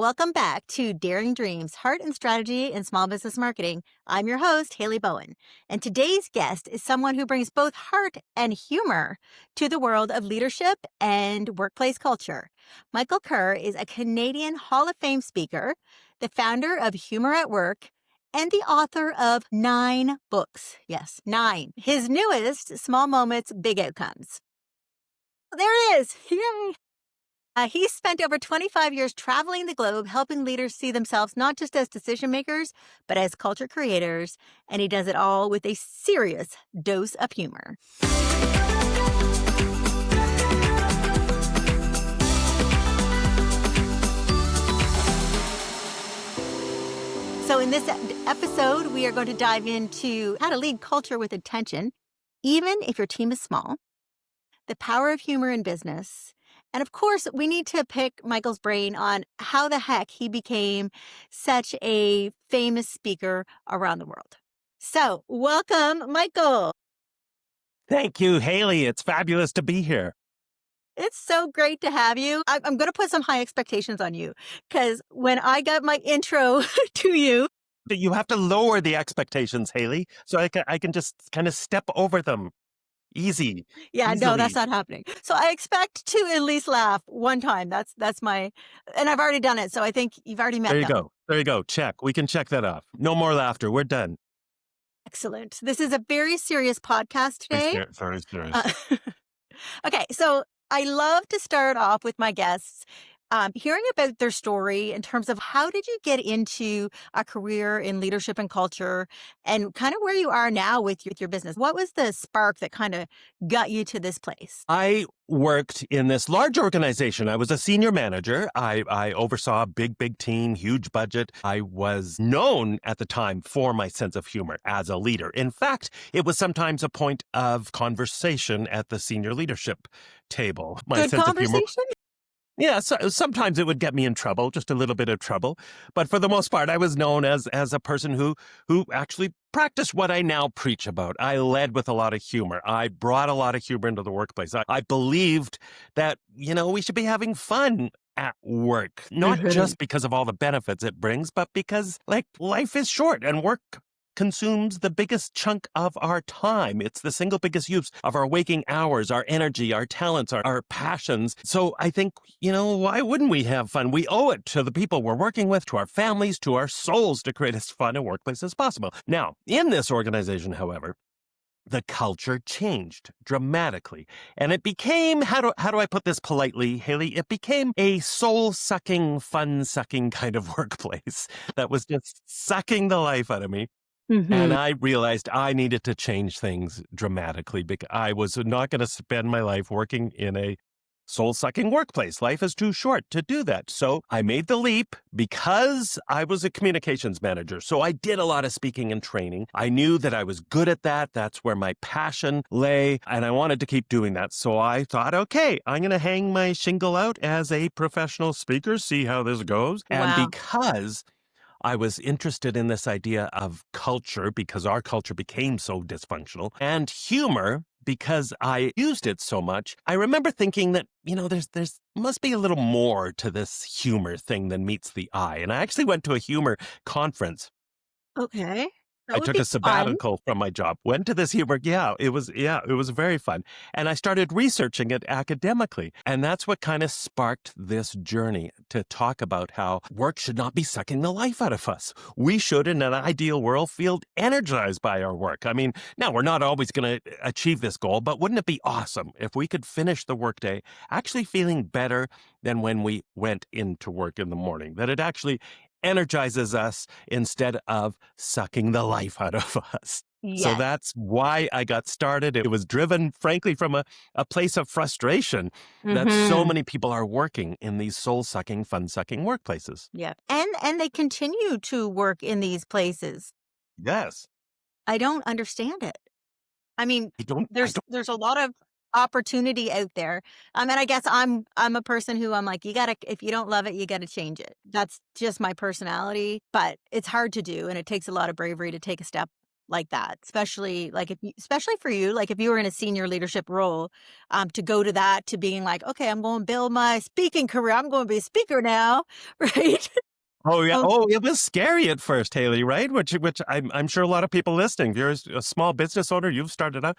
Welcome back to Daring Dreams, Heart and Strategy in Small Business Marketing. I'm your host, Hayley Bohan. And today's guest is someone who brings both heart and humor to the world of leadership and workplace culture. Michael Kerr is a Canadian Hall of Fame speaker, the founder of Humour at Work, and the author of 9 books. Yes, 9. His newest, Small Moments, Big Outcomes. There it is. Yay. He's spent over 25 years traveling the globe, helping leaders see themselves not just as decision makers, but as culture creators. And he does it all with a serious dose of humor. So in this episode, we are going to dive into how to lead culture with intention, even if your team is small, the power of humor in business. And of course, we need to pick Michael's brain on how the heck he became such a famous speaker around the world. So welcome, Michael. Thank you, Hayley. It's fabulous to be here. It's so great to have you. I'm going to put some high expectations on you because when I got my intro to you, You have to lower the expectations, Hayley, so I can just kind of step over them. Easily. No, that's not happening. So I expect to at least laugh one time. That's my, and I've already done it. So I think you've already met There you them. go. There you go. Check. We can check that off. No more laughter. We're done. Excellent. This is a very serious podcast today. Very serious. Okay, so I love to start off with my guests hearing about their story in terms of how did you get into a career in leadership and culture and kind of where you are now with your business. What was the spark that kind of got you to this place? I worked in this large organization. I was a senior manager. I oversaw a big team, huge budget. I was known at the time for my sense of humor as a leader. In fact, it was sometimes a point of conversation at the senior leadership table. My Good sense conversation? of humor. Yeah, so sometimes it would get me in trouble, just a little bit of trouble. But for the most part, I was known as a person who actually practiced what I now preach about. I led with a lot of humor. I brought a lot of humor into the workplace. I believed that, we should be having fun at work, not just because of all the benefits it brings, but because, life is short and work consumes the biggest chunk of our time. It's the single biggest use of our waking hours, our energy, our talents, our passions. So I think, why wouldn't we have fun? We owe it to the people we're working with, to our families, to our souls to create as fun a workplace as possible. Now, in this organization, however, the culture changed dramatically. And it became, how do I put this politely, Hayley? It became a soul-sucking, fun-sucking kind of workplace that was just sucking the life out of me. And I realized I needed to change things dramatically because I was not going to spend my life working in a soul-sucking workplace. Life is too short to do that. So I made the leap because I was a communications manager. So I did a lot of speaking and training. I knew that I was good at that. That's where my passion lay. And I wanted to keep doing that. So I thought, okay, I'm going to hang my shingle out as a professional speaker, see how this goes. Wow. And because I was interested in this idea of culture because our culture became so dysfunctional, and humor because I used it so much. I remember thinking that, there's must be a little more to this humor thing than meets the eye. And I actually went to a humor conference. Okay. I took a sabbatical from my job, went to this humor. It was very fun. And I started researching it academically. And that's what kind of sparked this journey to talk about how work should not be sucking the life out of us. We should, in an ideal world, feel energized by our work. I mean, now we're not always going to achieve this goal, but wouldn't it be awesome if we could finish the workday actually feeling better than when we went into work in the morning? That it actually energizes us instead of sucking the life out of us. Yes. So that's why I got started. It was driven, frankly, from a place of frustration that so many people are working in these soul-sucking, fun-sucking workplaces. Yeah. And they continue to work in these places. Yes. I don't understand it. I mean, there's a lot of opportunity out there. And I guess I'm a person who I'm like, if you don't love it, you gotta change it. That's just my personality, but it's hard to do. And it takes a lot of bravery to take a step like that, especially like especially for you, like if you were in a senior leadership role, to go to that, to being like, okay, I'm going to build my speaking career. I'm going to be a speaker now, right? Oh yeah. Um, Oh, it was scary at first, Haley, right? Which I'm sure a lot of people listening, if you're a small business owner, you've started out,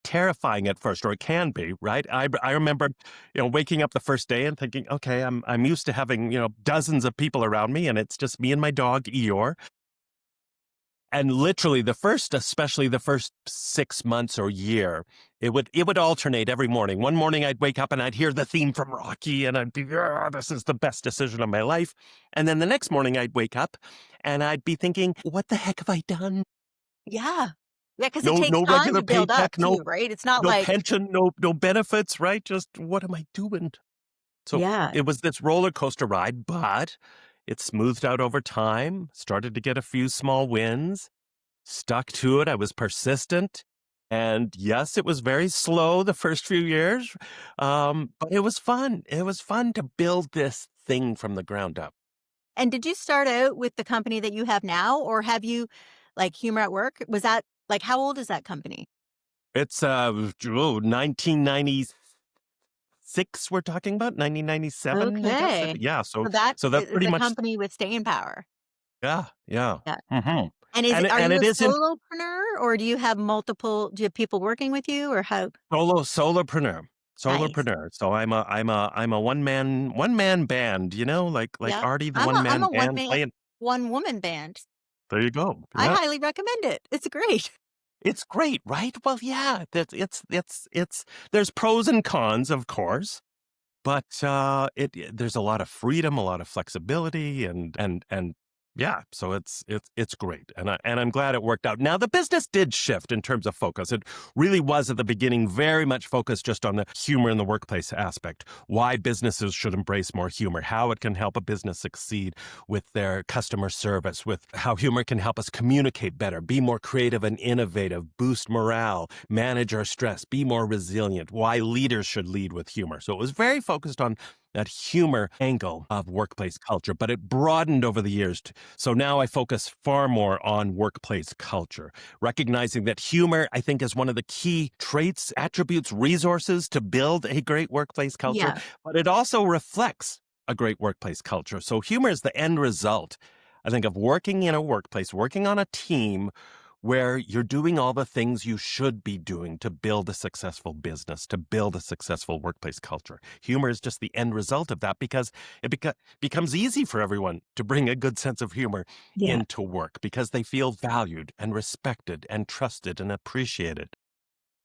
terrifying at first, or it can be, right? I remember, waking up the first day and thinking, okay, I'm used to having, dozens of people around me, and it's just me and my dog Eeyore. And literally especially the first 6 months or year, it would alternate every morning. One morning I'd wake up and I'd hear the theme from Rocky, and I'd be, this is the best decision of my life. And then the next morning I'd wake up and I'd be thinking, what the heck have I done? yeah. Yeah, because it No, takes no time regular to build up paycheck, too, right? It's not no like, pension, no benefits, right? Just what am I doing? So yeah. it was this roller coaster ride, but it smoothed out over time, started to get a few small wins, stuck to it. I was persistent. And yes, it was very slow the first few years, but it was fun. It was fun to build this thing from the ground up. And did you start out with the company that you have now, or have you like Humor at Work? Was that like, how old is that company? It's 1996 we're talking about, 1997, I guess. Okay. Yeah, so So that so that is pretty a much, company with staying power. yeah, yeah. Yeah. Mhm. And is And it, it are and you it a is in solopreneur, or do you have people working with you, or how? solopreneur. Nice. Solopreneur. So I'm a one man band, like Yeah. Artie the one I'm man a band playing. one woman band. There you go. I Yeah. highly recommend it. It's great. It's great, right? Well, yeah, it's there's pros and cons, of course, but there's a lot of freedom, a lot of flexibility, and yeah, so it's great, and I'm glad it worked out. Now the business did shift in terms of focus. It really was at the beginning very much focused just on the humor in the workplace aspect, why businesses should embrace more humor, how it can help a business succeed with their customer service, with how humor can help us communicate better, be more creative and innovative, boost morale, manage our stress, be more resilient, why leaders should lead with humor. So it was very focused on that humor angle of workplace culture, but it broadened over the years. So now I focus far more on workplace culture, recognizing that humor, I think, is one of the key traits, attributes, resources to build a great workplace culture, Yeah. but it also reflects a great workplace culture. So humor is the end result, I think, of working in a workplace, working on a team where you're doing all the things you should be doing to build a successful business, to build a successful workplace culture. Humor is just the end result of that, because it becomes easy for everyone to bring a good sense of humor Yeah. into work because they feel valued and respected and trusted and appreciated.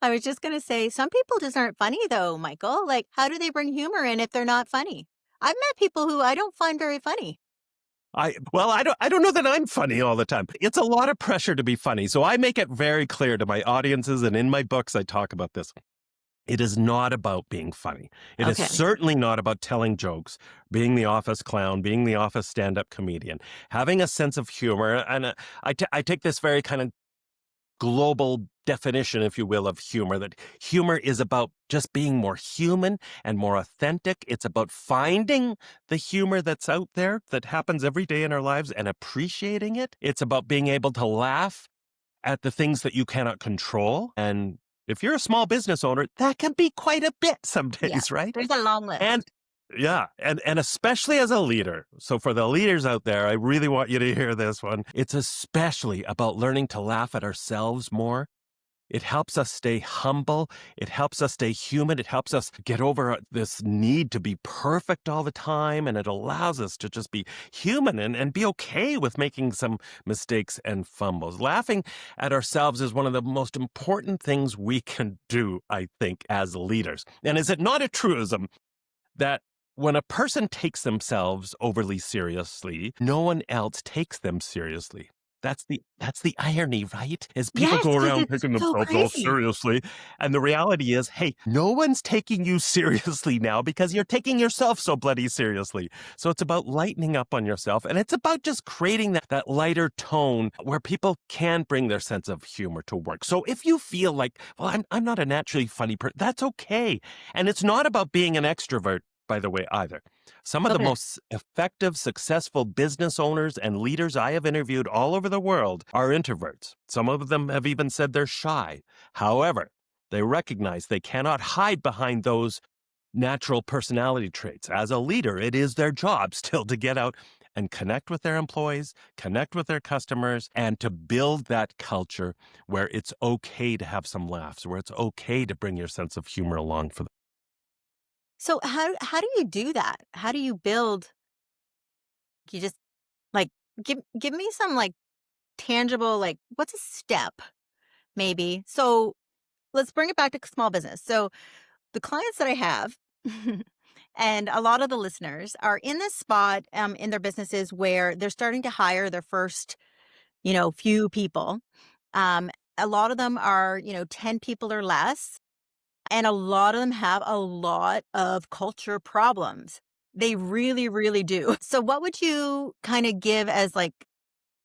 I was just going to say, some people just aren't funny though, Michael. Like, how do they bring humor in if they're not funny? I've met people who I don't find very funny. I don't know that I'm funny all the time. It's a lot of pressure to be funny. So I make it very clear to my audiences, and in my books I talk about this. It is not about being funny. It is Okay. certainly not about telling jokes, being the office clown, being the office stand-up comedian, having a sense of humor. And I take this very kind of global definition, if you will, of humor, that humor is about just being more human and more authentic. It's about finding the humor that's out there that happens every day in our lives and appreciating it. It's about being able to laugh at the things that you cannot control. And if you're a small business owner, that can be quite a bit some Yeah. days, right? There's a long list. And yeah, and especially as a leader. So for the leaders out there, I really want you to hear this one. It's especially about learning to laugh at ourselves more. It helps us stay humble. It helps us stay human. It helps us get over this need to be perfect all the time. And it allows us to just be human and be okay with making some mistakes and fumbles. Laughing at ourselves is one of the most important things we can do, I think, as leaders. And is it not a truism that when a person takes themselves overly seriously, no one else takes them seriously? That's the irony, right? Is people Yes, go because around it's taking so themselves all crazy. seriously, and the reality is, hey, no one's taking you seriously now because you're taking yourself so bloody seriously. So it's about lightening up on yourself, and it's about just creating that lighter tone where people can bring their sense of humor to work. So if you feel like, well, I'm not a naturally funny person, that's okay. And it's not about being an extrovert by the way, either. Some of the Okay. most effective, successful business owners and leaders I have interviewed all over the world are introverts. Some of them have even said they're shy. However, they recognize they cannot hide behind those natural personality traits. As a leader, it is their job still to get out and connect with their employees, connect with their customers, and to build that culture where it's okay to have some laughs, where it's okay to bring your sense of humor along for them. So how do you do that? How do you build you just like give me some like tangible like what's a step maybe? So let's bring it back to small business. So the clients that I have and a lot of the listeners are in this spot in their businesses where they're starting to hire their first, few people. Um, a lot of them are, 10 people or less. And a lot of them have a lot of culture problems. They really, really do. So what would you kind of give as like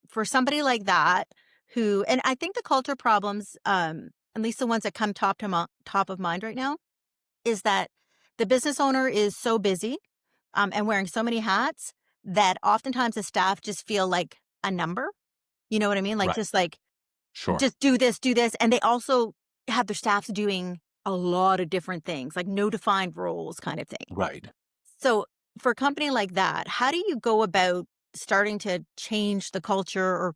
for somebody like that who and I think the culture problems, at least the ones that come top of mind right now, is that the business owner is so busy, and wearing so many hats that oftentimes the staff just feel like a number. You know what I mean? Like Right. just like Sure. just do this. And they also have their staffs doing a lot of different things, like no defined roles kind of thing. Right. So for a company like that, how do you go about starting to change the culture or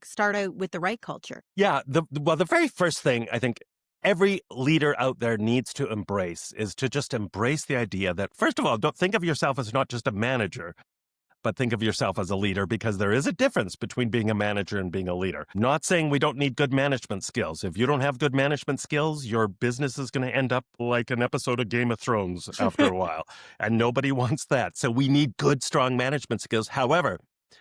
start out with the right culture? Yeah. The very first thing I think every leader out there needs to embrace is to just embrace the idea that, first of all, don't think of yourself as not just a manager, but think of yourself as a leader, because there is a difference between being a manager and being a leader. Not saying we don't need good management skills. If you don't have good management skills, your business is going to end up like an episode of Game of Thrones after a while, and nobody wants that. So we need good, strong management skills. However,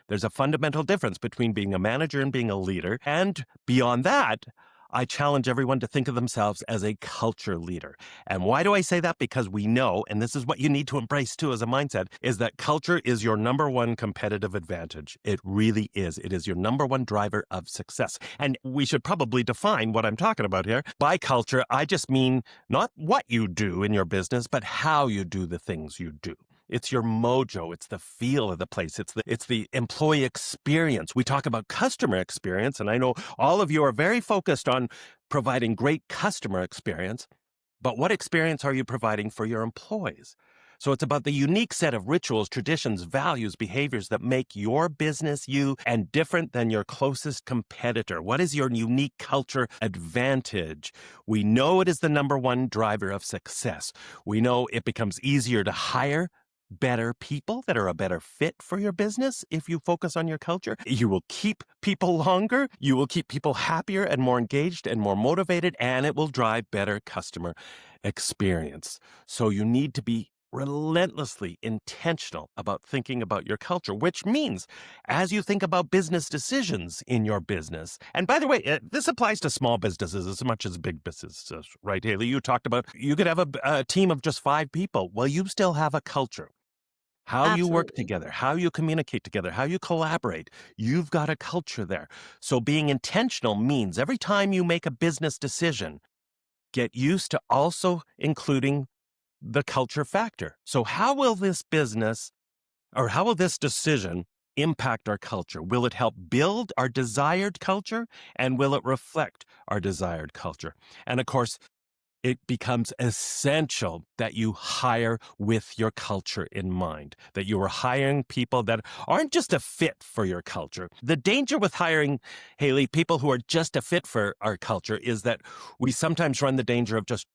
there's a fundamental difference between being a manager and being a leader. And beyond that, I challenge everyone to think of themselves as a culture leader. And why do I say that? Because we know, and this is what you need to embrace too as a mindset, is that culture is your number one competitive advantage. It really is. It is your number one driver of success. And we should probably define what I'm talking about here. By culture, I just mean not what you do in your business, but how you do the things you do. It's your mojo. It's the feel of the place. It's the employee experience. We talk about customer experience, and I know all of you are very focused on providing great customer experience, but what experience are you providing for your employees? So it's about the unique set of rituals, traditions, values, behaviors that make your business you and different than your closest competitor. What is your unique culture advantage? We know it is the number one driver of success. We know it becomes easier to hire better people that are a better fit for your business if you focus on your culture. You will keep people longer, you will keep people happier and more engaged and more motivated, and it will drive better customer experience. So you need to be relentlessly intentional about thinking about your culture, which means as you think about business decisions in your business, and by the way, this applies to small businesses as much as big businesses, right, Hayley? You talked about you could have a team of just 5 people. Well, you still have a culture. How you work Absolutely. together, how you communicate together, how you collaborate. You've got a culture there. So being intentional means every time you make a business decision, get used to also including the culture factor. So how will this business or how will this decision impact our culture? Will it help build our desired culture, and will it reflect our desired culture? And of course, it becomes essential that you hire with your culture in mind, that you are hiring people that aren't just a fit for your culture. The danger with hiring, Hayley, people who are just a fit for our culture is that we sometimes run the danger of just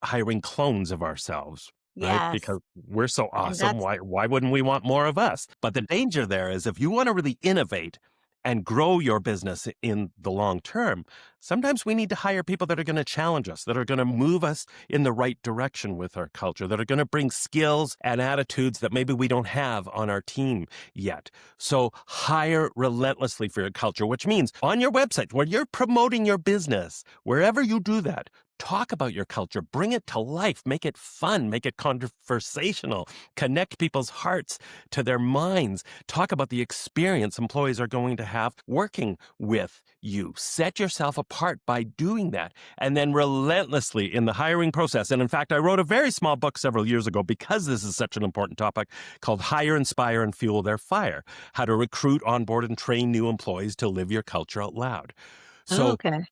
hiring clones of ourselves. Right? Yes. Because we're so And awesome. that's Why wouldn't we want more of us? But the danger there is if you want to really innovate and grow your business in the long term, sometimes we need to hire people that are going to challenge us, that are going to move us in the right direction with our culture, that are going to bring skills and attitudes that maybe we don't have on our team yet. So hire relentlessly for your culture, which means on your website, when you're promoting your business, wherever you do that, Talk about your culture, bring it to life, make it fun, make it conversational, connect people's hearts to their minds. Talk about the experience employees are going to have working with you. Set yourself apart by doing that. And then relentlessly in the hiring process. And in fact, I wrote a very small book several years ago because this is such an important topic called Hire, Inspire, and Fuel Their Fire: How to Recruit, Onboard, and Train New Employees to Live Your Culture Out Loud. Oh, So okay.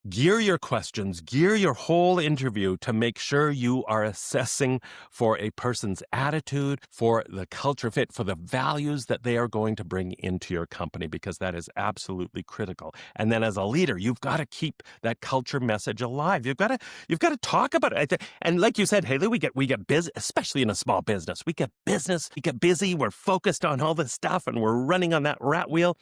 gear your questions, gear your whole interview to make sure you are assessing for a person's attitude, for the culture fit, for the values that they are going to bring into your company, because that is absolutely critical. And then as a leader, you've got to keep that culture message alive. You've got to talk about it. And like you said, Hayley, we get busy, especially in a small business. We get busy, we're focused on all this stuff, and we're running on that rat wheel.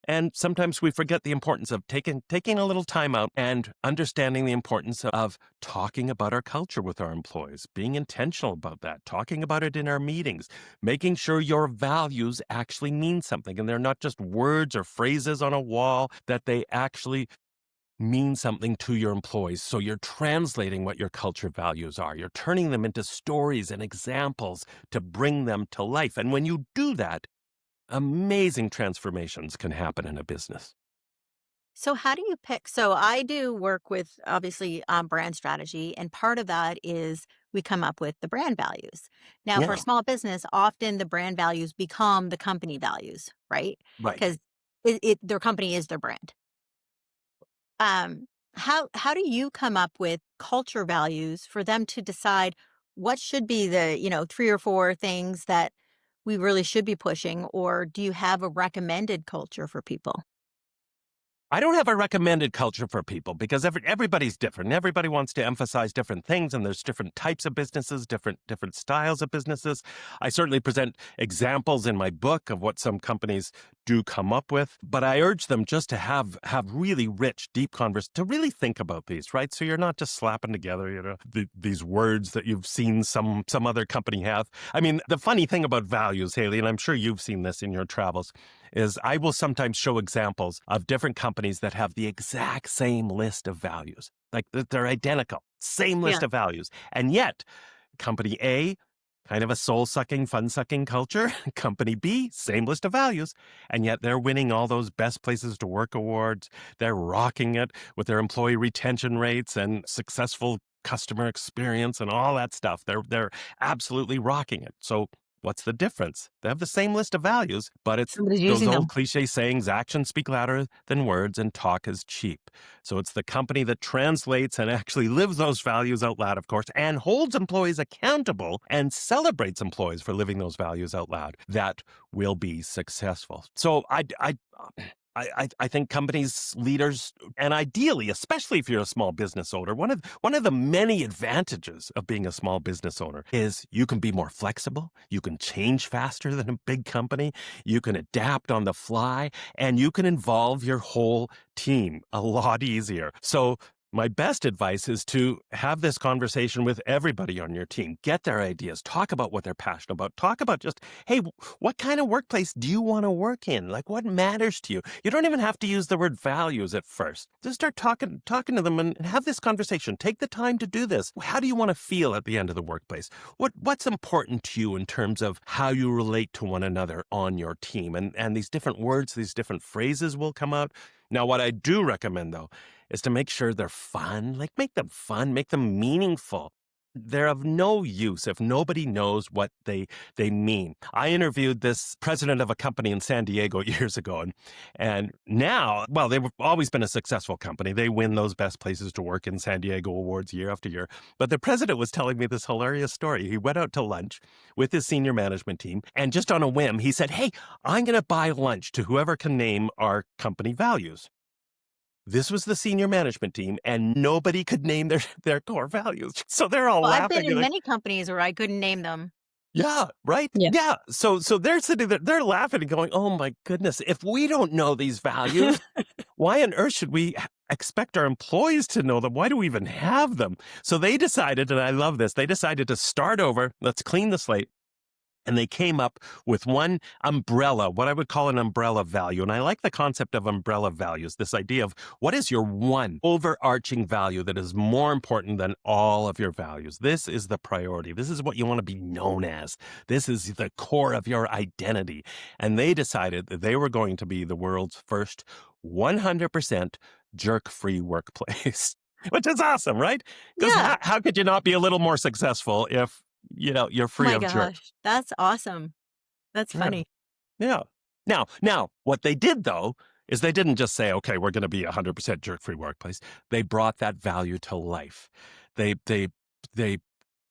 And sometimes we forget the importance of taking a little time out and understanding the importance of talking about our culture with our employees, being intentional about that, talking about it in our meetings, making sure your values actually mean something and they're not just words or phrases on a wall, that they actually mean something to your employees. So you're translating what your culture values are. You're turning them into stories and examples to bring them to life. And when you do that, amazing transformations can happen in a business. So how do you pick? So I do work with obviously brand strategy, and part of that is we come up with the brand values. Now, for a Yeah, small business, often the brand values become the company values, right? right. Because their company is their brand. Um, how do you come up with culture values for them to decide what should be the, 3 or 4 things that we really should be pushing, or do you have a recommended culture for people? I don't have a recommended culture for people because everybody's different. Everybody wants to emphasize different things, and there's different types of businesses, different styles of businesses. I certainly present examples in my book of what some companies do come up with, but I urge them just to have really rich, deep converse to really think about these, right? So you're not just slapping together, these words that you've seen some other company have. I mean, the funny thing about values, Hayley, and I'm sure you've seen this in your travels, is I will sometimes show examples of different companies that have the exact same list of values. Like they're identical, same Yeah. list of values. And yet, company A, kind of a soul-sucking, fun-sucking culture. Company B, same list of values. And yet they're winning all those best places to work awards. They're rocking it with their employee retention rates and successful customer experience and all that stuff. They're absolutely rocking it. So what's the difference? They have the same list of values, but it's Somebody's those using old them. cliche sayings: actions speak louder than words and talk is cheap. So it's the company that translates and actually lives those values out loud, of course, and holds employees accountable and celebrates employees for living those values out loud that will be successful. So I think companies, leaders, and ideally, especially if you're a small business owner, one of the many advantages of being a small business owner is you can be more flexible, you can change faster than a big company, you can adapt on the fly, and you can involve your whole team a lot easier. So my best advice is to have this conversation with everybody on your team. Get their ideas. Talk about what they're passionate about. Talk about just, hey, what kind of workplace do you want to work in? Like, what matters to you? You don't even have to use the word values at first. Just start talking to them and have this conversation. Take the time to do this. How do you want to feel at the end of the workplace? What's important to you in terms of how you relate to one another on your team? And these different words, these different phrases will come out. Now, what I do recommend, though, is to make sure they're fun. Like, make them fun, make them meaningful. They're of no use if nobody knows what they mean. I interviewed this president of a company in San Diego years ago, and now, well, they've always been a successful company. They win those best places to work in San Diego awards year after year. But the president was telling me this hilarious story. He went out to lunch with his senior management team, and just on a whim, he said, "Hey, I'm going to buy lunch to whoever can name our company values." This was the senior management team, and nobody could name their core values. So they're all Well, I've been laughing and in like, many companies where I couldn't name them. yeah, right? Yeah. Yeah. So they're sitting there, they're laughing and going, "Oh my goodness, if we don't know these values, why on earth should we expect our employees to know them? Why do we even have them?" So they decided, and I love this, they decided to start over. Let's clean the slate. And they came up with one umbrella, what I would call an umbrella value. And I like the concept of umbrella values, this idea of what is your one overarching value that is more important than all of your values. This is the priority. This is what you want to be known as. This is the core of your identity. And they decided that they were going to be the world's first 100% jerk-free workplace, which is awesome, right? Because Yeah. how could you not be a little more successful if, you're Oh free my of jerks? gosh. That's awesome. That's Yeah. funny. Yeah. Now, what they did though is they didn't just say, "Okay, we're going to be 100% jerk-free workplace." They brought that value to life. They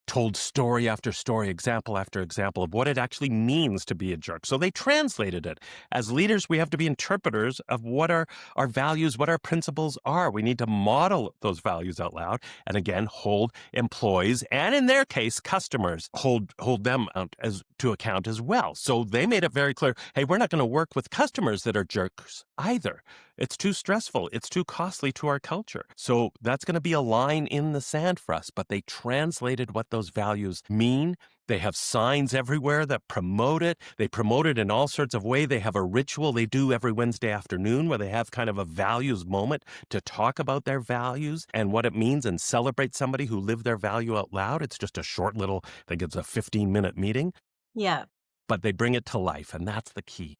told story after story, example after example of what it actually means to be a jerk. So they translated it. As leaders, we have to be interpreters of what our values, what our principles are. We need to model those values out loud and again, hold employees and in their case, customers, hold them out to account as well. So they made it very clear, hey, we're not going to work with customers that are jerks either. It's too stressful. It's too costly to our culture. So that's going to be a line in the sand for us. But they translated what those values mean. They have signs everywhere that promote it. They promote it in all sorts of ways. They have a ritual they do every Wednesday afternoon where they have kind of a values moment to talk about their values and what it means and celebrate somebody who lived their value out loud. It's just a short little, I think it's a 15-minute meeting, Yeah. but they bring it to life. And that's the key.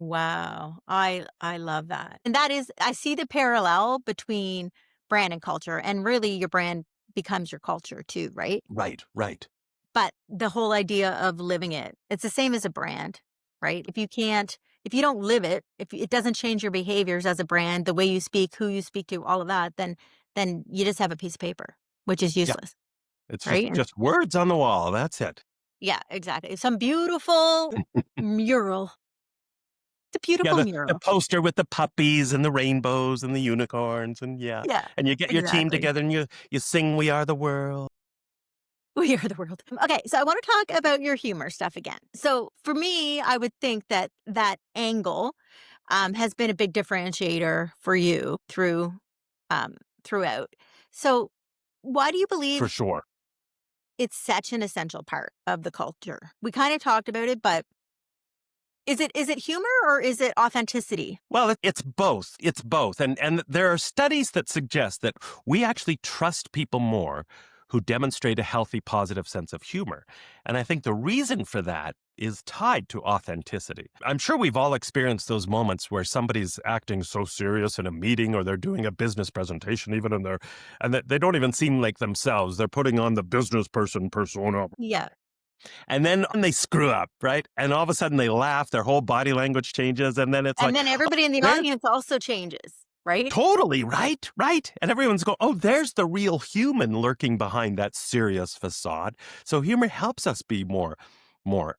Wow. I love that. And that is, I see the parallel between brand and culture, and really your brand becomes your culture too, right? Right, right. But the whole idea of living it, it's the same as a brand, right? If you don't live it, if it doesn't change your behaviors as a brand, the way you speak, who you speak to, all of that, then you just have a piece of paper, which is Yeah. useless, It's right? just words on the wall. That's it. Yeah, exactly. Some beautiful mural. It's a Yeah, beautiful the mural. poster with the puppies and the rainbows and the unicorns and yeah. Yeah, And you get your team exactly. together and you sing "We Are the World." We are the world. Okay, so I want to talk about your humor stuff again. So for me, I would think that that angle has been a big differentiator for you throughout. So why do you For believe sure. it's such an essential part of the culture? We kind of talked about it, but is it humor or is it authenticity? Well, it's both. It's both. And there are studies that suggest that we actually trust people more who demonstrate a healthy, positive sense of humor. And I think the reason for that is tied to authenticity. I'm sure we've all experienced those moments where somebody's acting so serious in a meeting or they're doing a business presentation even and they don't even seem like themselves. They're putting on the business person persona. Yeah. And then they screw up, right? And all of a sudden they laugh, their whole body language changes. And then it's And like, then oh, everybody in the there, audience also changes, right? totally, right? Right. And everyone's going, oh, there's the real human lurking behind that serious facade. So humor helps us be more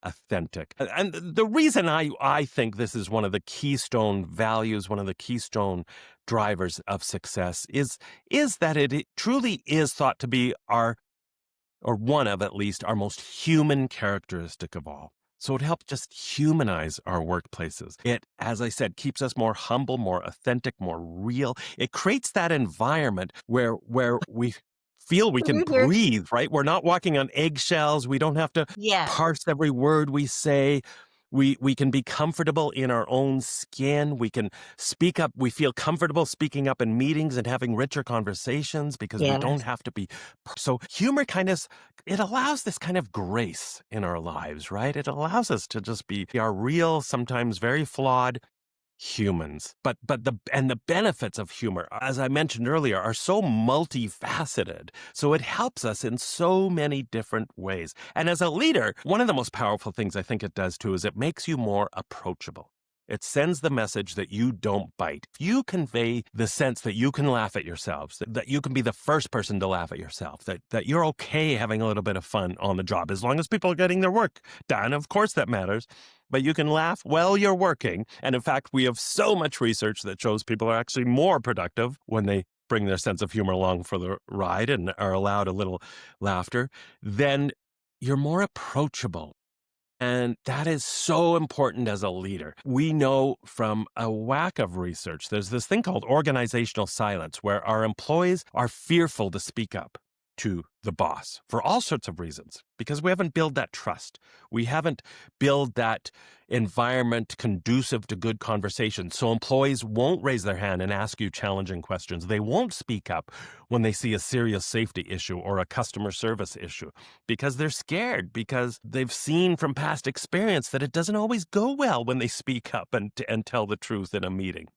authentic. And the reason I think this is one of the keystone values, one of the keystone drivers of success is that it truly is thought to be or one of at least our most human characteristic of all. So it helps just humanize our workplaces. It, as I said, keeps us more humble, more authentic, more real. It creates that environment where we feel we can Mhm. breathe, right? We're not walking on eggshells. We don't have to Yeah. parse every word we say. We can be comfortable in our own skin. We can speak up. We feel comfortable speaking up in meetings and having richer conversations because we don't Yes. have to be. So humor it allows this kind of grace in our lives, right? It allows us to just be our real, sometimes very flawed humans. But the benefits of humor, as I mentioned earlier, are so multifaceted. So it helps us in so many different ways. And as a leader, one of the most powerful things I think it does too is it makes you more approachable. It sends the message that you don't bite. If you convey the sense that you can laugh at yourselves, that you can be the first person to laugh at yourself, that you're okay having a little bit of fun on the job, as long as people are getting their work done, of course that matters. But you can laugh while you're working. And in fact, we have so much research that shows people are actually more productive when they bring their sense of humor along for the ride and are allowed a little laughter. Then you're more approachable. And that is so important as a leader. We know from a whack of research, there's this thing called organizational silence, where our employees are fearful to speak up to the boss for all sorts of reasons, because we haven't built that trust. We haven't built that environment conducive to good conversation. So employees won't raise their hand and ask you challenging questions. They won't speak up when they see a serious safety issue or a customer service issue because they're scared, because they've seen from past experience that it doesn't always go well when they speak up and tell the truth in a meeting.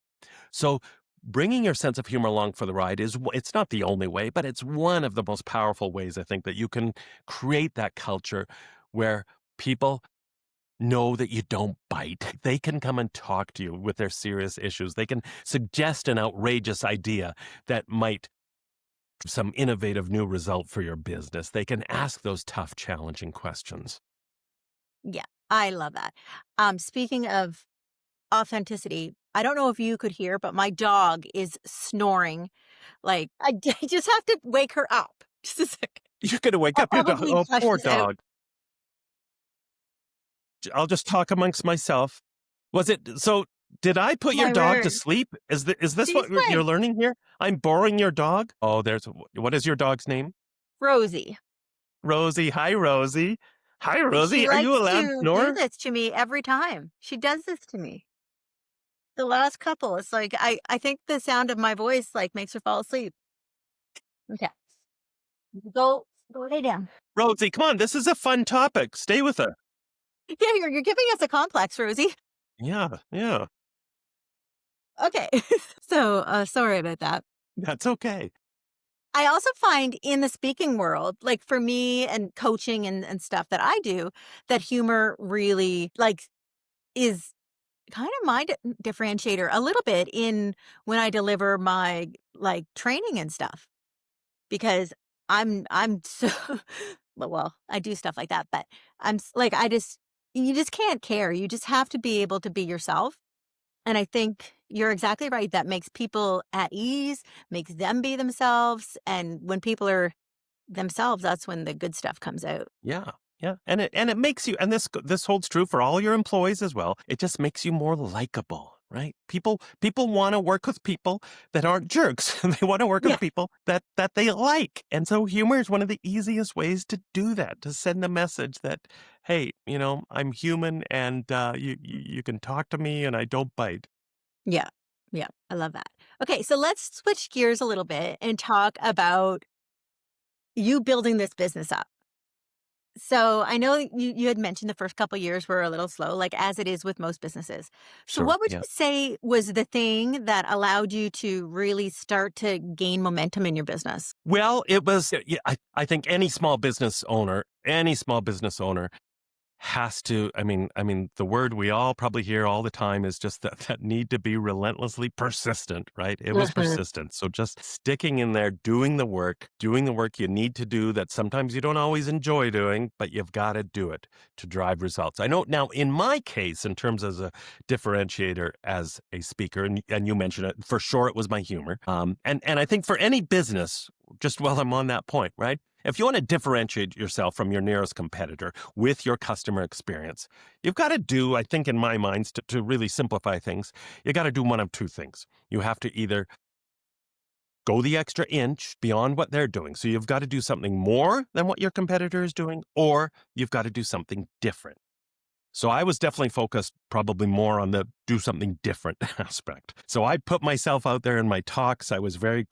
So bringing your sense of humor along for the ride it's not the only way, but it's one of the most powerful ways I think that you can create that culture where people know that you don't bite. They can come and talk to you with their serious issues. They can suggest an outrageous idea that might some innovative new result for your business. They can ask those tough, challenging questions. Yeah, I love that. Speaking of authenticity, I don't know if you could hear, but my dog is snoring. Like, I just have to wake her up. Just a second. You're going to wake I'll up your dog. probably Oh, flush poor this out. dog. I'll just talk amongst myself. Was it so? Did I put your My dog to word. sleep? Is this She's what you're fine. learning here? I'm boring your dog. Oh, what is your dog's name? Rosie. Rosie. Hi, Rosie. Hi, She Rosie. Are you likes a loud to do snorer? this to me every time. She does this to me. The last couple, it's like I think the sound of my voice like makes her fall asleep. Okay. Go lay down. Rosie, come on. This is a fun topic. Stay with her. Yeah, you're giving us a complex, Rosie. Yeah, yeah. Okay. So, sorry about that. That's okay. I also find in the speaking world, like for me and coaching and stuff that I do, that humor really like is kind of my differentiator a little bit in when I deliver my like training and stuff because I'm so well, I do stuff like that, but like you just can't care. You just have to be able to be yourself. And I think you're exactly right. That makes people at ease, makes them be themselves. And when people are themselves, that's when the good stuff comes out. Yeah. Yeah. And it makes you, and this holds true for all your employees as well. It just makes you more likable, right? People want to work with people that aren't jerks. They want to work Yeah. with people that they like. And so humor is one of the easiest ways to do that, to send the message that, hey, I'm human and you can talk to me and I don't bite. Yeah. Yeah. I love that. Okay. So let's switch gears a little bit and talk about you building this business up. So I know you had mentioned the first couple years were a little slow, like as it is with most businesses. So Sure. what would you Yeah. say was the thing that allowed you to really start to gain momentum in your business? Well, it was, yeah, I think any small business owner has to, I mean, the word we all probably hear all the time is just that need to be relentlessly persistent, right? It was Mhm. persistent. So just sticking in there, doing the work you need to do that sometimes you don't always enjoy doing, but you've got to do it to drive results. I know now in my case, in terms as a differentiator as a speaker, and you mentioned it, for sure it was my humor. And I think for any business, just while I'm on that point, right? If you want to differentiate yourself from your nearest competitor with your customer experience, you've got to do, I think in my mind, to really simplify things, you got to do one of two things. You have to either go the extra inch beyond what they're doing. So you've got to do something more than what your competitor is doing, or you've got to do something different. So I was definitely focused probably more on the do something different aspect. So I put myself out there in my talks. I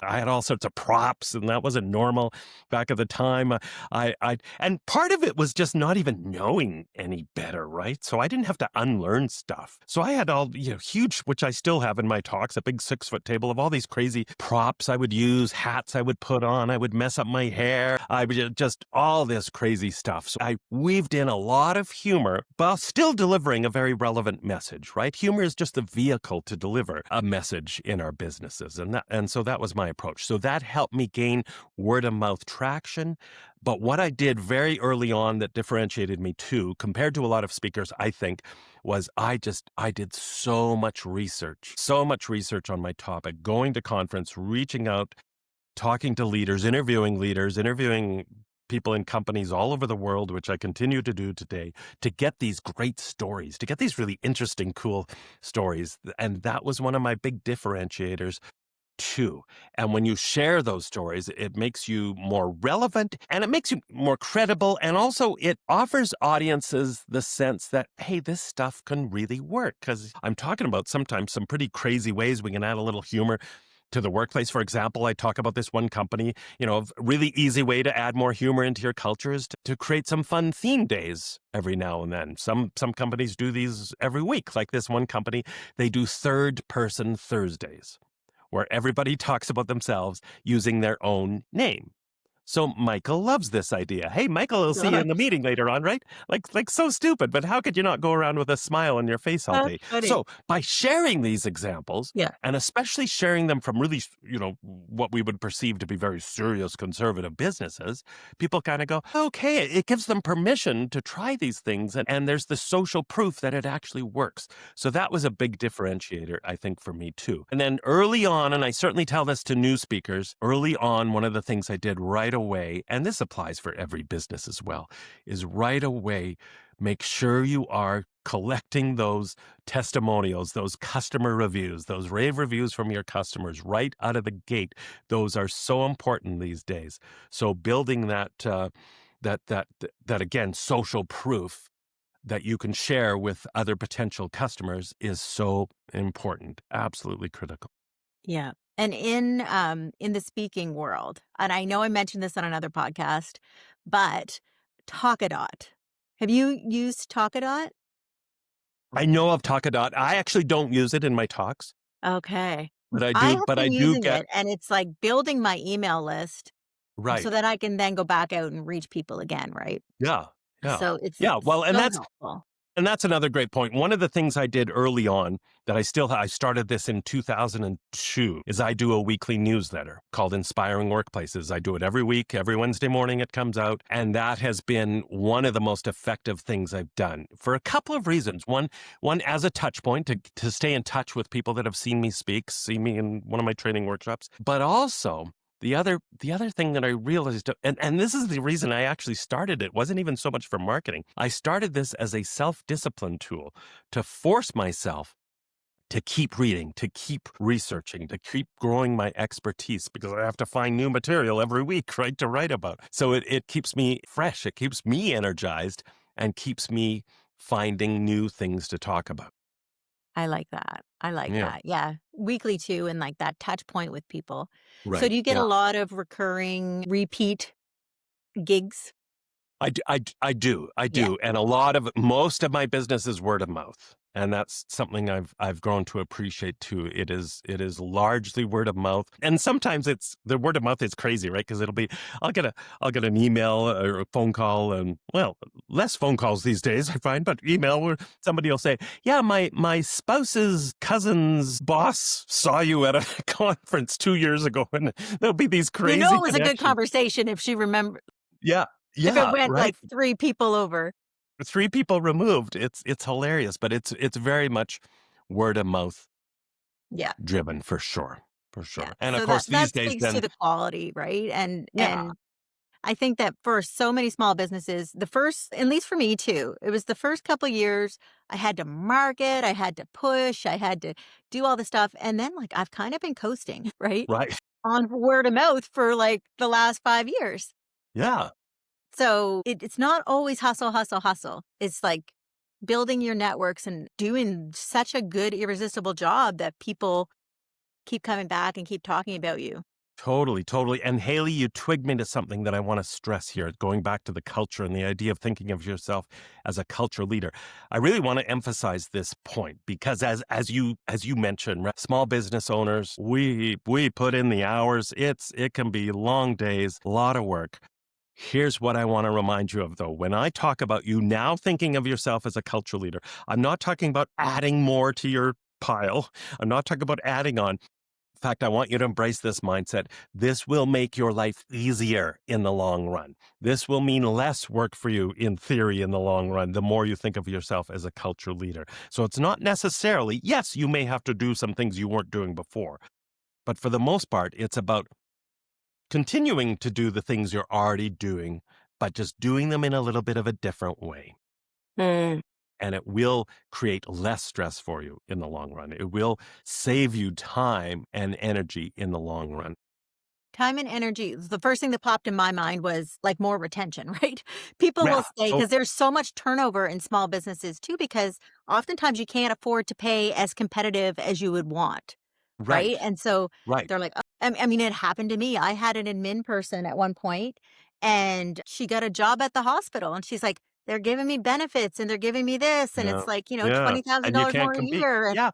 had all sorts of props and that wasn't normal back at the time. And part of it was just not even knowing any better, right? So I didn't have to unlearn stuff. So I had all, huge, which I still have in my talks, a big 6-foot table of all these crazy props I would use, hats I would put on. I would mess up my hair. I would just all this crazy stuff. So I weaved in a lot of humor, while still delivering a very relevant message, right? Humor is just the vehicle to deliver a message in our businesses. And so that was my approach. So that helped me gain word of mouth traction. But what I did very early on that differentiated me too, compared to a lot of speakers, I think, was I did so much research on my topic, going to conference, reaching out, talking to leaders, interviewing people in companies all over the world, which I continue to do today, to get these great stories, to get these really interesting, cool stories. And that was one of my big differentiators. too. And when you share those stories, it makes you more relevant and it makes you more credible. And also it offers audiences the sense that, hey, this stuff can really work. Because I'm talking about sometimes some pretty crazy ways we can add a little humor to the workplace. For example, I talk about this one company, a really easy way to add more humor into your culture is to create some fun theme days every now and then. Some companies do these every week. Like this one company, they do third person Thursdays where everybody talks about themselves using their own name. So Michael loves this idea. Hey, Michael, I'll see you in the Nice. meeting later on, right? Like so stupid, but how could you not go around with a smile on your face all That's day? funny. So by sharing these examples, Yeah. and especially sharing them from really, what we would perceive to be very serious conservative businesses, people kind of go, okay, it gives them permission to try these things. And there's the social proof that it actually works. So that was a big differentiator, I think, for me too. And then early on, and I certainly tell this to new speakers, early on, one of the things I did right away, and this applies for every business as well, is right away make sure you are collecting those testimonials, those customer reviews, those rave reviews from your customers right out of the gate. Those are so important these days. So building that again, social proof that you can share with other potential customers is so important, absolutely critical. Yeah. And in the speaking world, and I know I mentioned this on another podcast, but Talkadot. Have you used Talkadot? I know of Talkadot. I actually don't use it in my talks, Okay. but I I do. have But I been do using get it, and it's like building my email list so right. that I can then go back out and reach people again, right? Yeah, yeah, So it's yeah. Well, so helpful. and that's another great point. One of the things I did early on that I started this in 2002 is I do a weekly newsletter called Inspiring Workplaces. I do it every week, every Wednesday morning it comes out. And that has been one of the most effective things I've done for a couple of reasons. One as a touch point to stay in touch with people that have seen me speak, see me in one of my training workshops, but also the other thing that I realized, and this is the reason I actually started it, wasn't even so much for marketing. I started this as a self-discipline tool to force myself to keep reading, to keep researching, to keep growing my expertise because I have to find new material every week, right, to write about. So it keeps me fresh, it keeps me energized, and keeps me finding new things to talk about. I like that. I like Yeah, that. Yeah. Weekly too, and like that touch point with people. So right. do you get a Yeah. lot of recurring repeat gigs? I Yeah. do, and most of my business is word of mouth, and that's something I've grown to appreciate too. It is largely word of mouth, and sometimes it's the word of mouth is crazy, right? Because I'll get an email or a phone call, and well, less phone calls these days I find, but email where somebody will say, "Yeah, my spouse's cousin's boss saw you at a conference 2 years ago," and there'll be these You know crazy it was a good connections. conversation Yeah, if it yeah, went right. like 3 people over. 3 people removed. It's hilarious, but it's very much word of mouth Yeah. driven for Yeah. sure. And of So course, that these days, speaks to then, the quality, right? And yeah, I think that for so many small businesses, the first, at least for me too, it was the first couple years I had to market, I had to push, I had to do all the stuff. And then like I've kind of been coasting, right? right, On word of mouth for like the last 5 years. yeah, So it's not always hustle, hustle, hustle. It's like building your networks and doing such a good, irresistible job that people keep coming back and keep talking about you. totally, totally. And Haley, you twigged me to something that I want to stress here, going back to the culture and the idea of thinking of yourself as a culture leader. I really want to emphasize this point because as you mentioned, right, small business owners, we put in the hours. It can be long days, a lot of work. Here's what I want to remind you of, though. When I talk about you now thinking of yourself as a culture leader, I'm not talking about adding more to your pile. I'm not talking about adding on. In fact, I want you to embrace this mindset. This will make your life easier in the long run. This will mean less work for you in theory in the long run, the more you think of yourself as a culture leader. So it's not necessarily, yes, you may have to do some things you weren't doing before, but for the most part, it's about continuing to do the things you're already doing, but just doing them in a little bit of a different way. Mm. and it will create less stress for you in the long run. It will save you time and energy in the long run. Time and energy. The first thing that popped in my mind was like more retention, right? People will Yeah. stay because there's so much turnover in small businesses too, because oftentimes you can't afford to pay as competitive as you would want. Right? Right. And so Right. they're like, I mean, it happened to me. I had an admin person at one point, and she got a job at the hospital. And she's like, they're giving me benefits and they're giving me this. And Yeah. it's like, Yeah. And you $20,000 can't more a compete. year. And Yeah.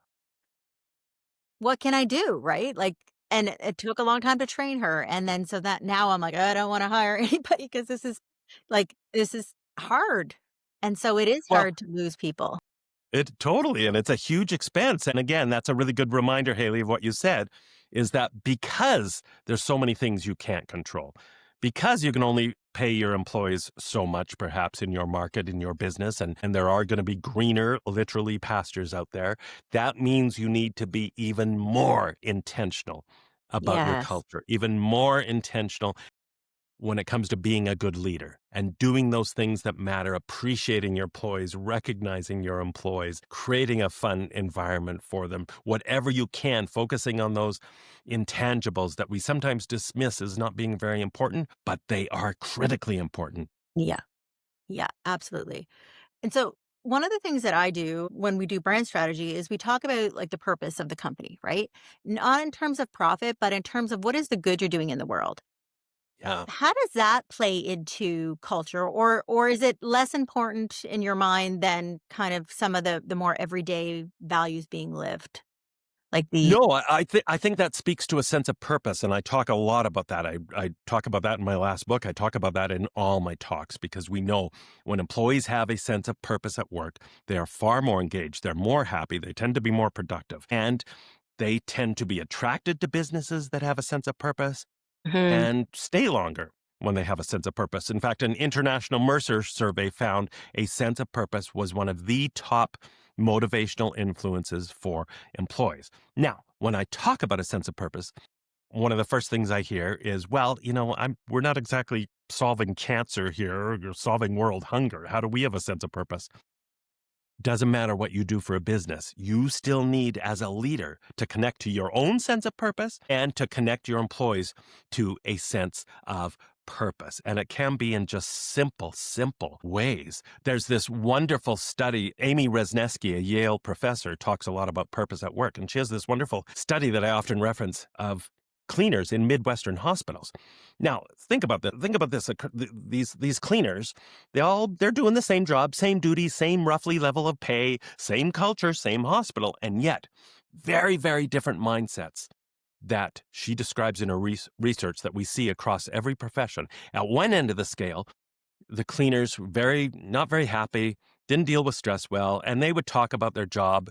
what can I do? Right? Like, and it took a long time to train her. And then so that now I'm like, I don't want to hire anybody because this is hard. And so it is Well, hard to lose people. it totally, and it's a huge expense. And again, that's a really good reminder, Hayley, of what you said, is that because there's so many things you can't control, because you can only pay your employees so much, perhaps in your market, in your business, and there are going to be greener, literally, pastures out there, that means you need to be even more intentional about your Yes. culture, even more intentional when it comes to being a good leader and doing those things that matter, appreciating your employees, recognizing your employees, creating a fun environment for them, whatever you can, focusing on those intangibles that we sometimes dismiss as not being very important, but they are critically important. Yeah. Yeah, absolutely. And so one of the things that I do when we do brand strategy is we talk about like the purpose of the company, right? Not in terms of profit, but in terms of what is the good you're doing in the world. Yeah. How does that play into culture, or is it less important in your mind than kind of some of the more everyday values being lived? Like the No, I think that speaks to a sense of purpose, and I talk a lot about that. I talk about that in my last book. I talk about that in all my talks because we know when employees have a sense of purpose at work, they are far more engaged, they're more happy, they tend to be more productive, and they tend to be attracted to businesses that have a sense of purpose Mhm. and stay longer when they have a sense of purpose. In fact, an International Mercer survey found a sense of purpose was one of the top motivational influences for employees. Now, when I talk about a sense of purpose, one of the first things I hear is, well, we're not exactly solving cancer here or solving world hunger. How do we have a sense of purpose? Doesn't matter what you do for a business. You still need, as a leader, to connect to your own sense of purpose and to connect your employees to a sense of purpose. And it can be in just simple ways. There's this wonderful study. Amy Resnesky, a Yale professor, talks a lot about purpose at work. And she has this wonderful study that I often reference of cleaners in Midwestern hospitals. Now, think about that. Think about this. These cleaners, they're doing the same job, same duty, same roughly level of pay, same culture, same hospital, and yet very, very different mindsets that she describes in her research that we see across every profession. At one end of the scale, the cleaners not very happy, didn't deal with stress well, and they would talk about their job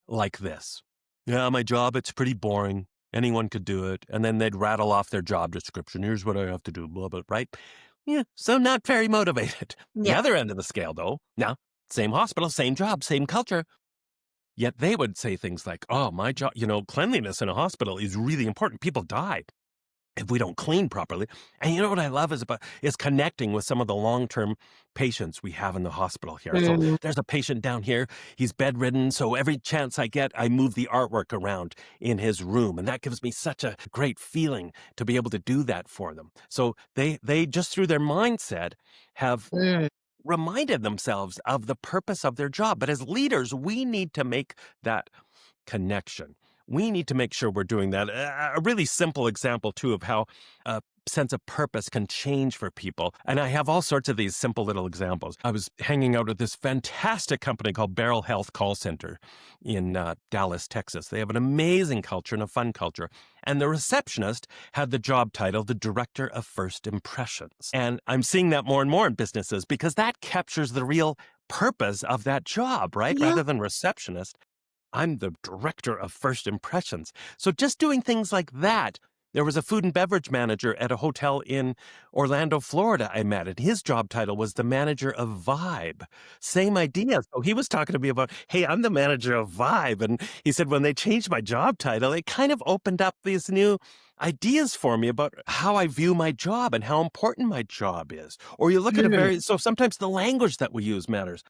like this. Yeah, my job, it's pretty boring. Anyone could do it. And then they'd rattle off their job description. Here's what I have to do, blah, blah, right? Yeah, so not very motivated. The yeah. other end of the scale, though, now, same hospital, same job, same culture. Yet they would say things like, oh, my job, cleanliness in a hospital is really important. People die if we don't clean properly. And you know what I love is connecting with some of the long-term patients we have in the hospital here. So Mm. there's a patient down here. He's bedridden. So every chance I get, I move the artwork around in his room. And that gives me such a great feeling to be able to do that for them. So they just through their mindset have Mm. reminded themselves of the purpose of their job. But as leaders, we need to make that connection. We need to make sure we're doing that. A really simple example, too, of how a sense of purpose can change for people. And I have all sorts of these simple little examples. I was hanging out at this fantastic company called Barrel Health Call Center in Dallas, Texas. They have an amazing culture and a fun culture. And the receptionist had the job title, the Director of First Impressions. And I'm seeing that more and more in businesses because that captures the real purpose of that job, right? Yeah. Rather than receptionist. I'm the director of first impressions. So just doing things like that. There was a food and beverage manager at a hotel in Orlando, Florida I met, and his job title was the manager of Vibe. Same idea. So he was talking to me about, hey, I'm the manager of Vibe. And he said, when they changed my job title, it kind of opened up these new ideas for me about how I view my job and how important my job is. Or you look at Mm. so sometimes the language that we use matters.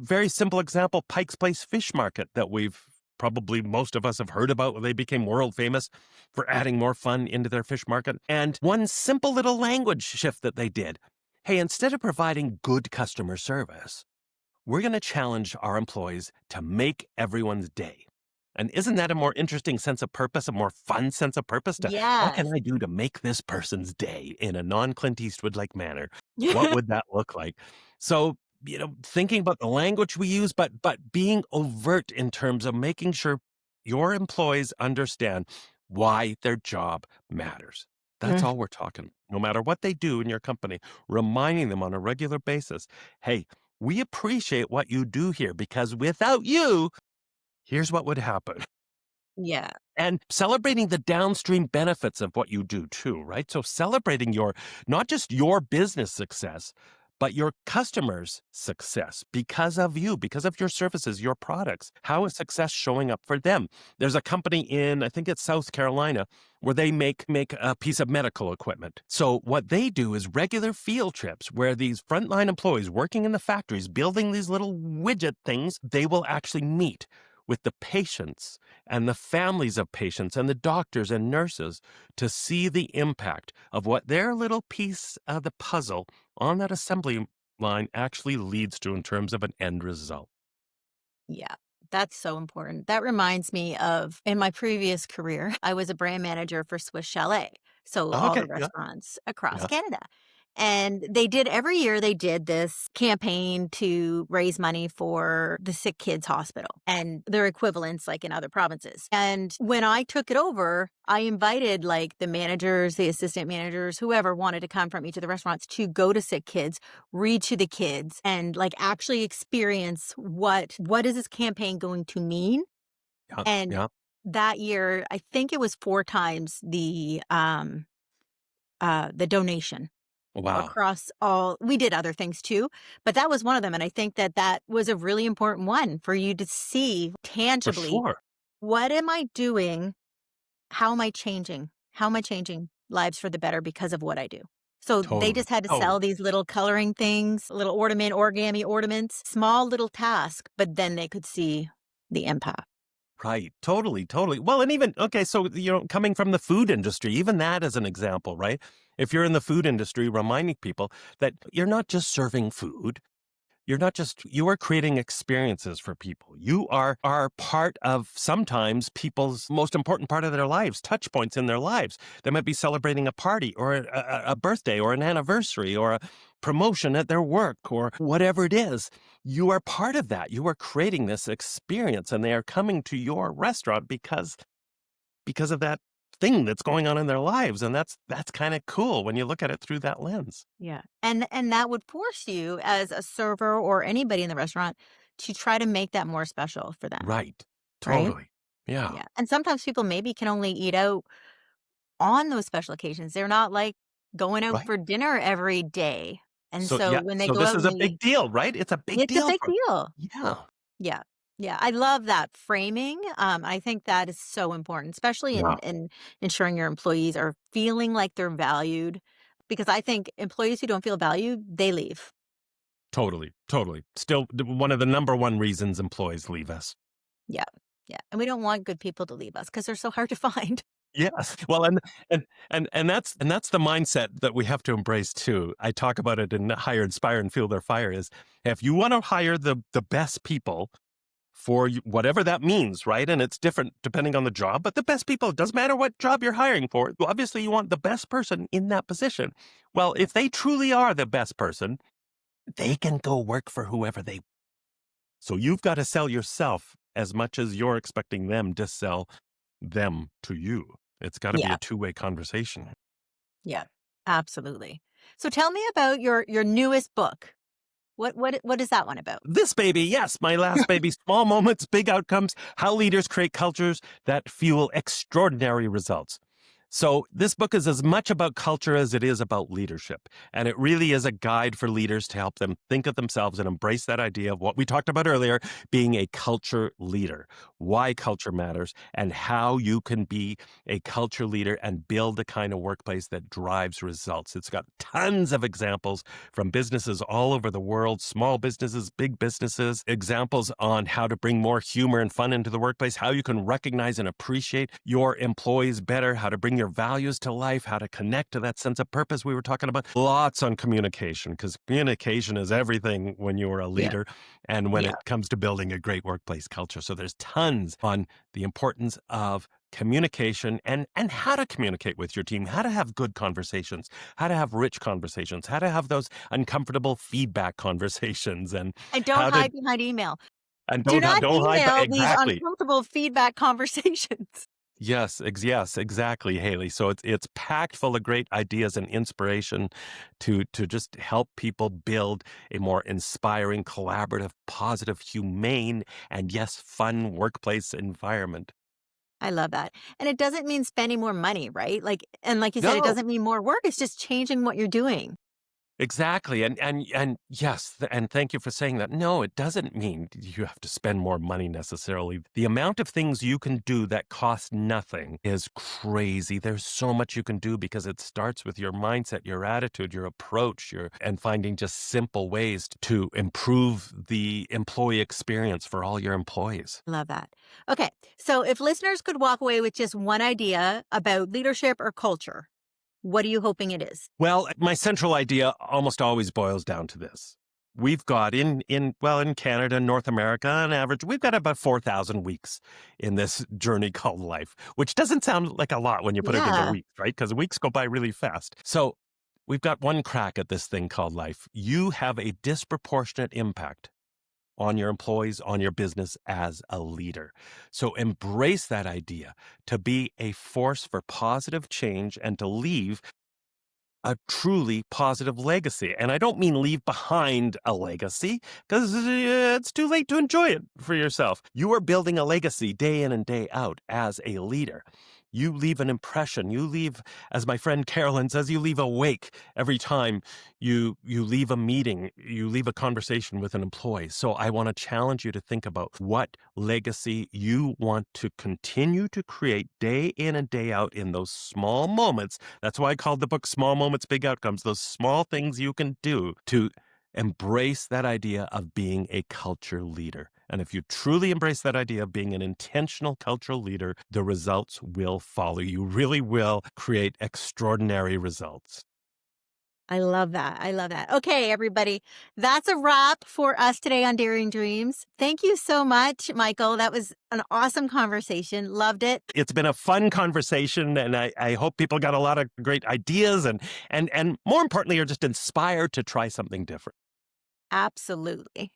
Very simple example, Pike's Place Fish Market that we've probably most of us have heard about. They became world famous for adding more fun into their fish market. And one simple little language shift that they did. Hey, instead of providing good customer service, we're going to challenge our employees to make everyone's day. And isn't that a more interesting sense of purpose, a more fun sense of purpose to what can Yes. I do to make this person's day in a non-Clint Eastwood-like manner? What would that look like? So, thinking about the language we use, but being overt in terms of making sure your employees understand why their job matters. That's Mm, all we're talking. No matter what they do in your company, reminding them on a regular basis, hey, we appreciate what you do here because without you, here's what would happen. yeah. And celebrating the downstream benefits of what you do too, right? So celebrating not just your business success, but your customers' success because of you, because of your services, your products. How is success showing up for them? There's a company in, I think it's South Carolina, where they make a piece of medical equipment. So what they do is regular field trips where these frontline employees working in the factories, building these little widget things, they will actually meet with the patients and the families of patients and the doctors and nurses to see the impact of what their little piece of the puzzle on that assembly line actually leads to in terms of an end result. Yeah, that's so important. That reminds me of in my previous career, I was a brand manager for Swiss Chalet. So all the Okay, yeah, restaurants across yeah. Canada. And they did every year they did this campaign to raise money for the Sick Kids Hospital and their equivalents like in other provinces. And when I took it over, I invited like the managers, the assistant managers, whoever wanted to come from each of the restaurants to go to Sick Kids, read to the kids and like actually experience what is this campaign going to mean. Yeah, And yeah. that year, I think it was 4 times the donation Wow. across all. We did other things too, but that was one of them, and I think that that was a really important one for you to see For tangibly, sure. what am I doing? How am I changing? How am I changing lives for the better because of what I do? So they Totally. just had to Totally. sell these little coloring things, little origami ornaments, small little task, but then they could see the impact. Right. Totally. Totally. Well, and even, okay, so, coming from the food industry, even that as an example, right? If you're in the food industry, reminding people that you're not just serving food. You are creating experiences for people. You are part of sometimes people's most important part of their lives, touch points in their lives. They might be celebrating a party or a birthday or an anniversary or a promotion at their work or whatever it is. You are part of that. You are creating this experience and they are coming to your restaurant because of that thing that's going on in their lives. And that's kind of cool when you look at it through that lens. Yeah. And that would force you as a server or anybody in the restaurant to try to make that more special for them, Right. right? Totally. Yeah. Yeah. And sometimes people maybe can only eat out on those special occasions. They're not like going out Right. for dinner every day. And So, so yeah, when they so go this out is and a they big eat, deal, right? It's a big it's a deal big for deal. yeah, Yeah. Yeah. I love that framing. I think that is so important, especially yeah, in ensuring your employees are feeling like they're valued. Because I think employees who don't feel valued, they leave. totally, totally. Still one of the number one reasons employees leave us. Yeah. Yeah. And we don't want good people to leave us because they're so hard to find. Yes. Well, and that's the mindset that we have to embrace too. I talk about it in Hire, Inspire, and Fuel Their Fire is if you want to hire the best people for whatever that means, right? And it's different depending on the job, but the best people, it doesn't matter what job you're hiring for. Obviously, you want the best person in that position. Well, if they truly are the best person, they can go work for whoever they. So you've got to sell yourself as much as you're expecting them to sell them to you. It's got to be Yeah. a two-way conversation. Yeah. Absolutely. So tell me about your newest book. What is that one about? This baby, yes, my last baby, small moments, big outcomes, how leaders create cultures that fuel extraordinary results. So this book is as much about culture as it is about leadership. And it really is a guide for leaders to help them think of themselves and embrace that idea of what we talked about earlier, being a culture leader, why culture matters, and how you can be a culture leader and build the kind of workplace that drives results. It's got tons of examples from businesses all over the world, small businesses, big businesses, examples on how to bring more humor and fun into the workplace, how you can recognize and appreciate your employees better, how to bring your values to life, how to connect to that sense of purpose we were talking about. Lots on communication, because communication is everything when you are a Yeah. leader and when Yeah. it comes to building a great workplace culture. So there's tons on the importance of communication and how to communicate with your team, how to have good conversations, how to have rich conversations, how to have those uncomfortable feedback conversations, and And don't how to hide behind email. and Do not don't hide email these exactly. uncomfortable feedback conversations. Yes, exactly, Haley. So it's packed full of great ideas and inspiration to just help people build a more inspiring, collaborative, positive, humane, and yes, fun workplace environment. I love that. And it doesn't mean spending more money, right? Like you said, it No, doesn't mean more work. It's just changing what you're doing. exactly. And yes, and thank you for saying that. No, it doesn't mean you have to spend more money necessarily. The amount of things you can do that cost nothing is crazy. There's so much you can do because it starts with your mindset, your attitude, your approach, and finding just simple ways to improve the employee experience for all your employees. Love that. Okay. So if listeners could walk away with just one idea about leadership or culture, what are you hoping it is? Well, my central idea almost always boils down to this. We've got in Canada, North America, on average, we've got about 4,000 weeks in this journey called life, which doesn't sound like a lot when you put it into Yeah. weeks, right? Because weeks go by really fast. So we've got one crack at this thing called life. You have a disproportionate impact on your employees, on your business as a leader. So embrace that idea to be a force for positive change and to leave a truly positive legacy. And I don't mean leave behind a legacy because it's too late to enjoy it for yourself. You are building a legacy day in and day out as a leader. You leave an impression. You leave, as my friend Carolyn says, you leave a wake every time you leave a meeting, you leave a conversation with an employee. So I want to challenge you to think about what legacy you want to continue to create day in and day out in those small moments. That's why I called the book Small Moments, Big Outcomes, those small things you can do to embrace that idea of being a culture leader. And if you truly embrace that idea of being an intentional cultural leader, the results will follow. You really will create extraordinary results. I love that. I love that. Okay, everybody. That's a wrap for us today on Daring Dreams. Thank you so much, Michael. That was an awesome conversation. Loved it. It's been a fun conversation, and I hope people got a lot of great ideas and more importantly, are just inspired to try something different. Absolutely.